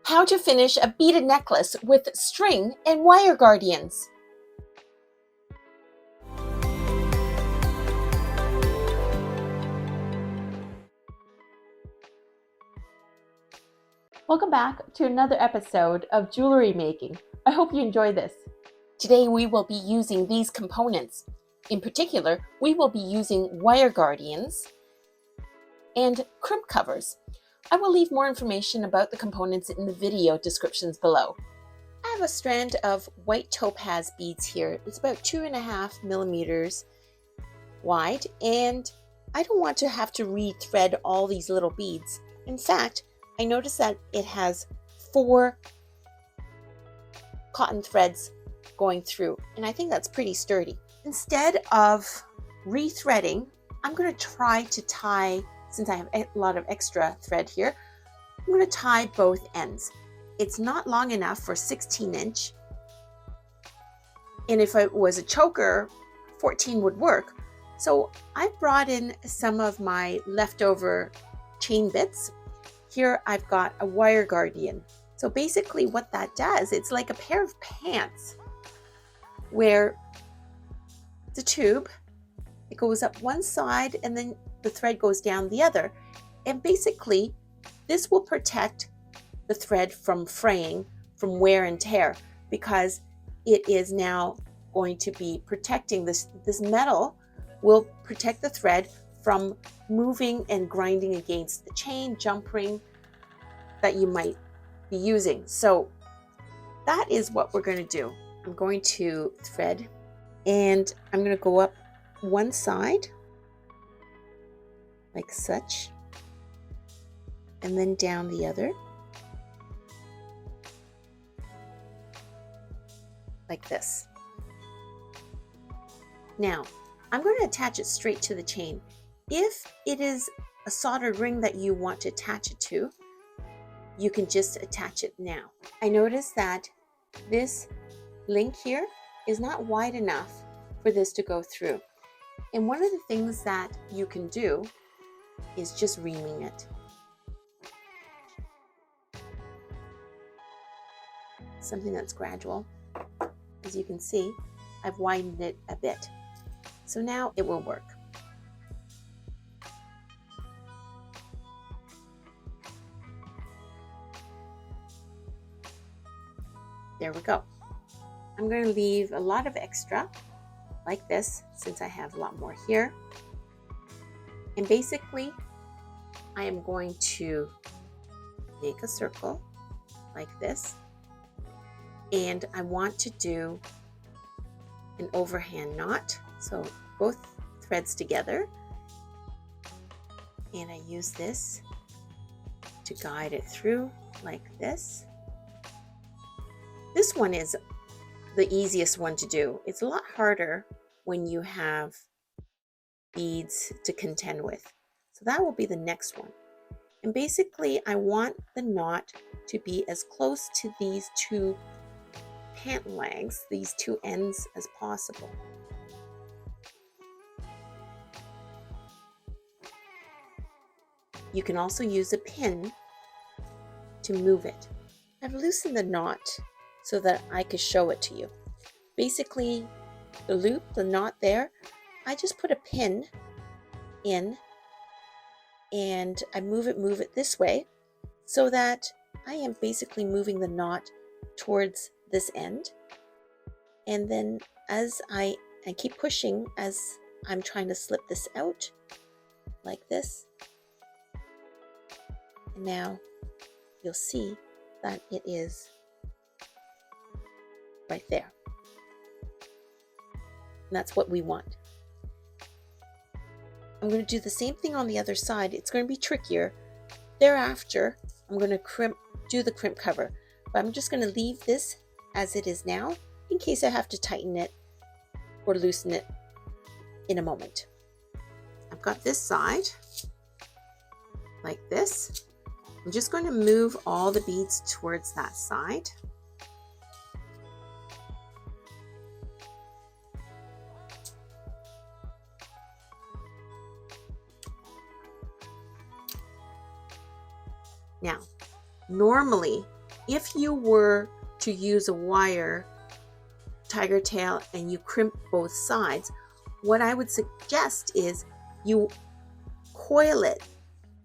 How to finish a beaded necklace with string and wire guardians. Welcome back to another episode of jewelry making. I hope you enjoy this. Today we will be using these components. In particular, we will be using wire guardians and crimp covers. I will leave more information about the components in the video descriptions below. I have a strand of white topaz beads here. It's about 2.5 millimeters wide, and I don't want to have to re-thread all these little beads. In fact, I noticed that it has 4 cotton threads going through, and I think that's pretty sturdy. Instead of re-threading, I'm going to try to tie, since I have a lot of extra thread here, I'm going to tie both ends. It's not long enough for 16-inch, and if it was a choker, 14 would work. So I brought in some of my leftover chain bits. Here I've got a wire guardian. So basically what that does, it's like a pair of pants where the tube, it goes up one side and then the thread goes down the other. And basically this will protect the thread from fraying, from wear and tear, because it is now going to be protecting this metal will protect the thread from moving and grinding against the chain, jump ring that you might be using. So that is what we're going to do. I'm going to thread and I'm going to go up one side like such, and then down the other like this. Now I'm going to attach it straight to the chain. If it is a soldered ring that you want to attach it to, you can just attach it now. I noticed that this link here is not wide enough for this to go through. And one of the things that you can do is just reaming it. Something that's gradual. As you can see, I've widened it a bit. So now it will work. There we go. I'm going to leave a lot of extra like this, since I have a lot more here. And basically, I am going to make a circle like this. And I want to do an overhand knot. So both threads together, and I use this to guide it through like this. This one is the easiest one to do. It's a lot harder when you have beads to contend with. So that will be the next one. And basically I want the knot to be as close to these 2 pant legs, these 2 ends, as possible. You can also use a pin to move it. I've loosened the knot so that I could show it to you. Basically, the loop, the knot there, I just put a pin in and I move it this way so that I am basically moving the knot towards this end. And then as I keep pushing as I'm trying to slip this out like this. And now you'll see that it is right there. And that's what we want. I'm going to do the same thing on the other side. It's going to be trickier. Thereafter, I'm going to do the crimp cover. But I'm just going to leave this as it is now in case I have to tighten it or loosen it in a moment. I've got this side like this. I'm just going to move all the beads towards that side. Now, normally If you were to use a wire tiger tail and you crimp both sides, what I would suggest is you coil it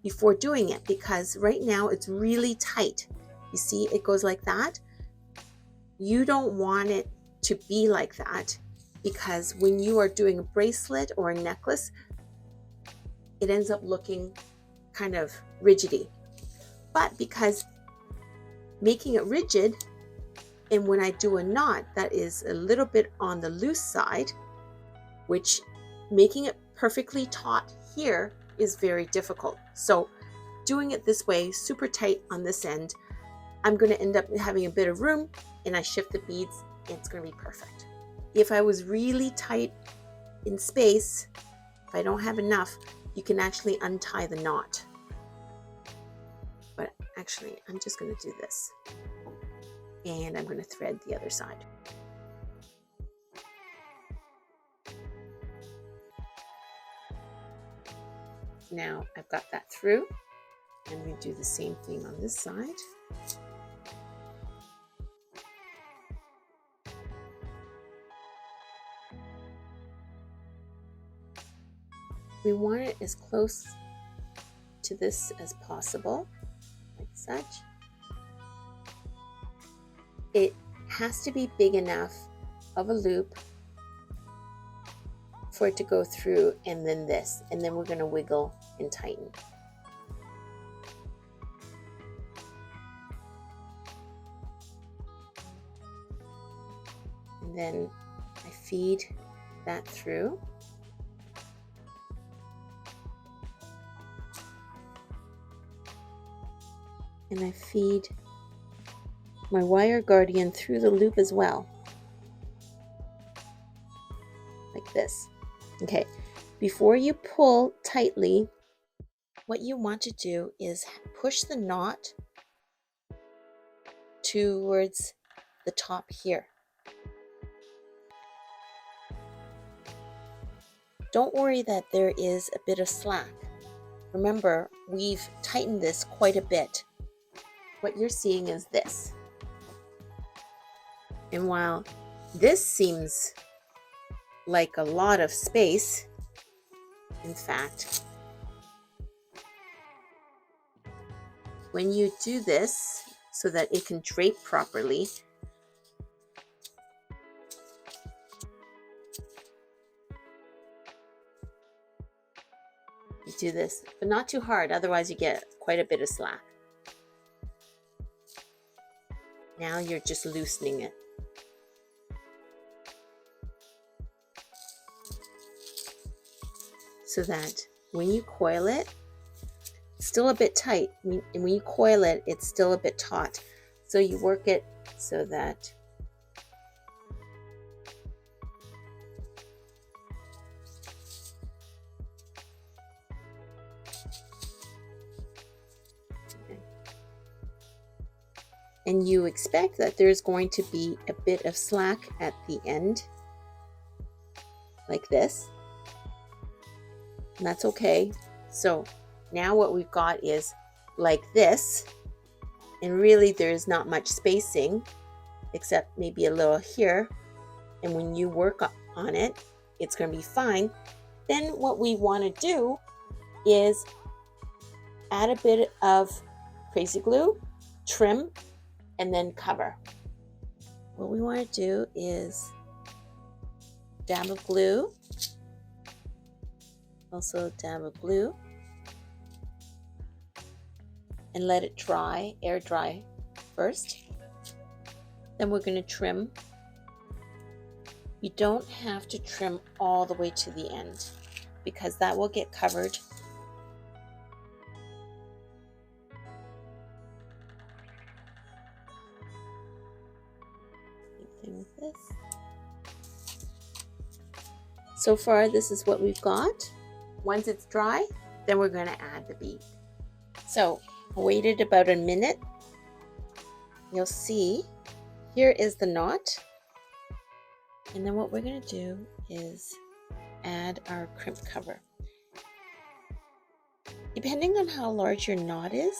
before doing it, because right now it's really tight. You see, it goes like that. You don't want it to be like that, because when you are doing a bracelet or a necklace, it ends up looking kind of rigidy. But because making it rigid, and when I do a knot that is a little bit on the loose side, which making it perfectly taut here is very difficult. So doing it this way, super tight on this end, I'm going to end up having a bit of room, and I shift the beads and it's going to be perfect. If I was really tight in space, if I don't have enough, you can actually untie the knot. But actually, I'm just going to do this. And I'm going to thread the other side. Now I've got that through. I'm going to do the same thing on this side. We want it as close to this as possible, like such. It has to be big enough of a loop for it to go through, and then this, and then we're going to wiggle and tighten. And then I feed that through. And I feed my wire guardian through the loop as well, like this. Okay, before you pull tightly, what you want to do is push the knot towards the top here. Don't worry that there is a bit of slack. Remember, we've tightened this quite a bit. What you're seeing is this. And while this seems like a lot of space, in fact, when you do this so that it can drape properly, you do this, but not too hard, otherwise you get quite a bit of slack. Now you're just loosening it. So that when you coil it, it's still a bit tight. And when you coil it, it's still a bit taut. So you work it so that and you expect that there's going to be a bit of slack at the end, like this. And that's okay. So now what we've got is like this, and really there's not much spacing except maybe a little here, and when you work on it, it's going to be fine. Then what we want to do is add a bit of crazy glue, trim, and then cover. What we want to do is dab of glue, also dab of glue, and let it dry, air dry first. Then we're going to trim. You don't have to trim all the way to the end because that will get covered. Same thing with this. So far, this is what we've got. Once it's dry, then we're going to add the bead. So I waited about a minute. You'll see here is the knot. And then what we're going to do is add our crimp cover. Depending on how large your knot is,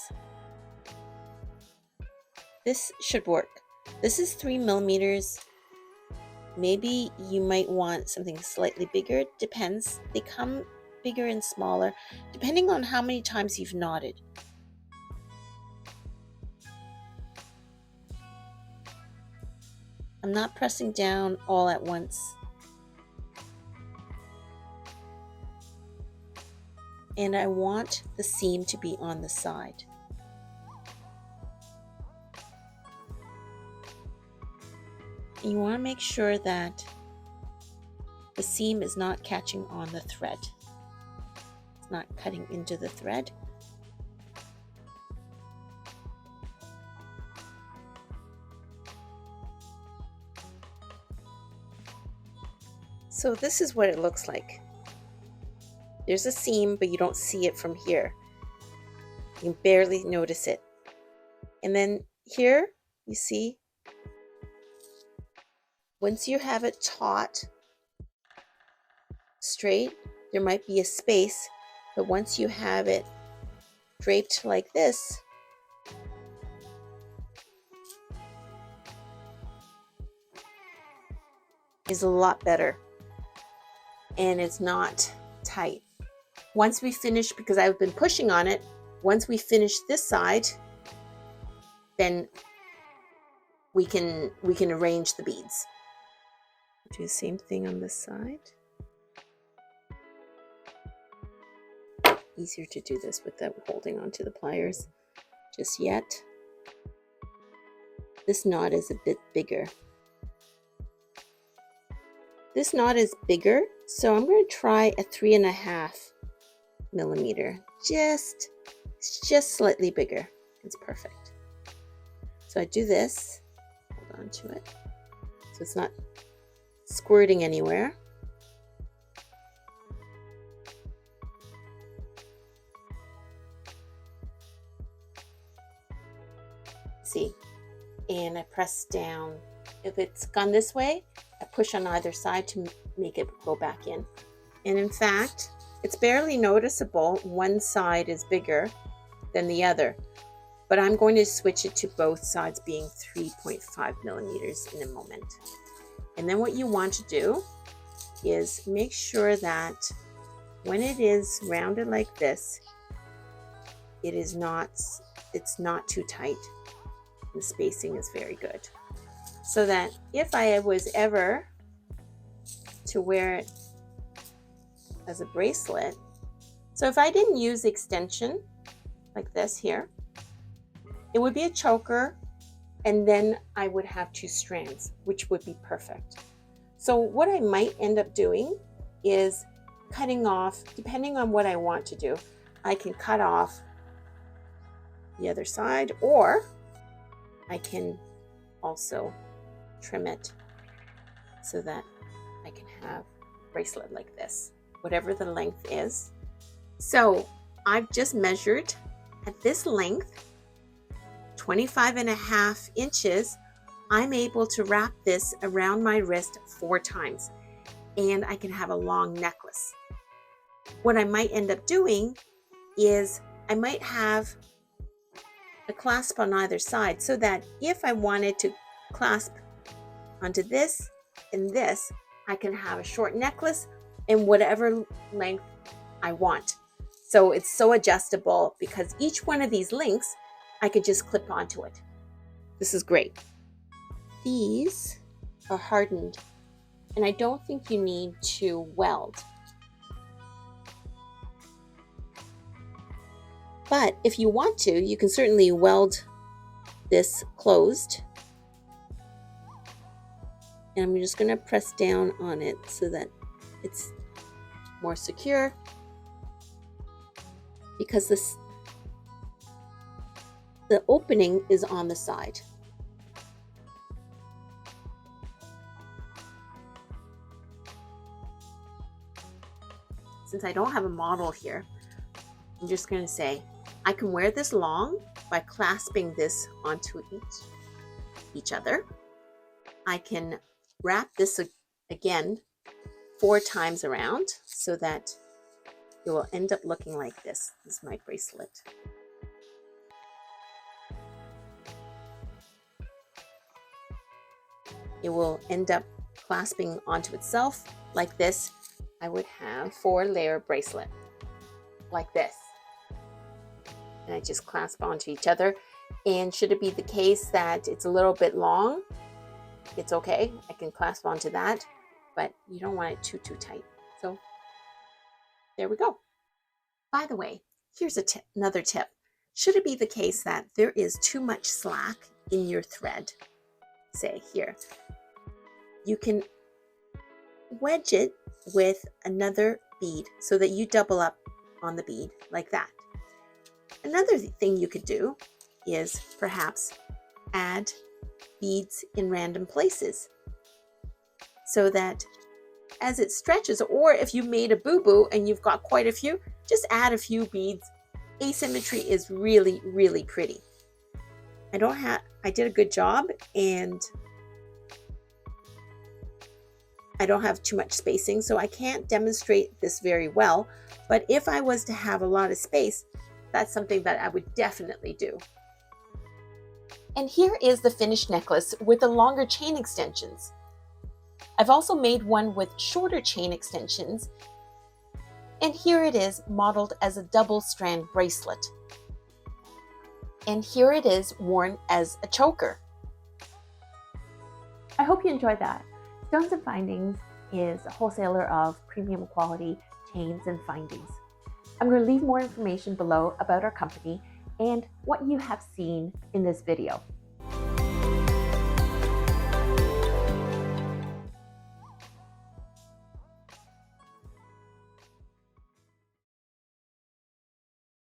This should work. This is 3 millimeters. Maybe you might want something slightly bigger. Depends. They come bigger and smaller depending on how many times you've knotted. I'm not pressing down all at once. And I want the seam to be on the side. And you want to make sure that the seam is not catching on the thread. It's not cutting into the thread. So this is what it looks like. There's a seam, but you don't see it from here. You can barely notice it. And then here, you see, once you have it taut, straight, there might be a space, but once you have it draped like this, is a lot better. And it's not tight. Once we finish, because I've been pushing on it, once we finish this side, then we can arrange the beads. Do the same thing on this side. Easier to do this without holding onto the pliers just yet. This knot is a bit bigger. This knot is bigger, so I'm going to try a 3.5 millimeter. It's just slightly bigger. It's perfect. So I do this, hold on to it, so it's not squirting anywhere. See, and I press down. If it's gone this way, I push on either side to make it go back in. And in fact, it's barely noticeable. One side is bigger than the other, but I'm going to switch it to both sides being 3.5 millimeters in a moment. And then what you want to do is make sure that when it is rounded like this, it's not too tight. The spacing is very good. So that if I was ever to wear it as a bracelet, so if I didn't use extension like this here, it would be a choker, and then I would have 2 strands, which would be perfect. So what I might end up doing is cutting off, depending on what I want to do, I can cut off the other side, or I can also trim it so that I can have a bracelet like this, whatever the length is. So I've just measured at this length, 25.5 inches. I'm able to wrap this around my wrist 4 times, and I can have a long necklace. What I might end up doing is I might have a clasp on either side, so that if I wanted to clasp onto this and this, I can have a short necklace in whatever length I want. So it's so adjustable, because each one of these links I could just clip onto it. This is great. These are hardened, and I don't think you need to weld. But if you want to, you can certainly weld this closed. And I'm just going to press down on it so that it's more secure, because the opening is on the side. Since I don't have a model here, I'm just going to say I can wear this long by clasping this onto each other. I can wrap this again 4 times around so that it will end up looking like this. This is my bracelet. it will end up clasping onto itself like this. I would have 4-layer bracelet like this. And I just clasp onto each other. And should it be the case that it's a little bit long, it's okay. I can clasp onto that, but you don't want it too tight. So there we go. By the way, here's another tip. Should it be the case that there is too much slack in your thread, say here, you can wedge it with another bead so that you double up on the bead like that. Another thing you could do is perhaps add beads in random places so that as it stretches, or if you made a boo-boo and you've got quite a few, just add a few beads. Asymmetry is really, really pretty. I did a good job, and I don't have too much spacing, so I can't demonstrate this very well. But if I was to have a lot of space, that's something that I would definitely do. And here is the finished necklace with the longer chain extensions. I've also made one with shorter chain extensions, and here it is modeled as a double-strand bracelet. And here it is worn as a choker. I hope you enjoyed that. Stones and Findings is a wholesaler of premium quality chains and findings. I'm going to leave more information below about our company and what you have seen in this video.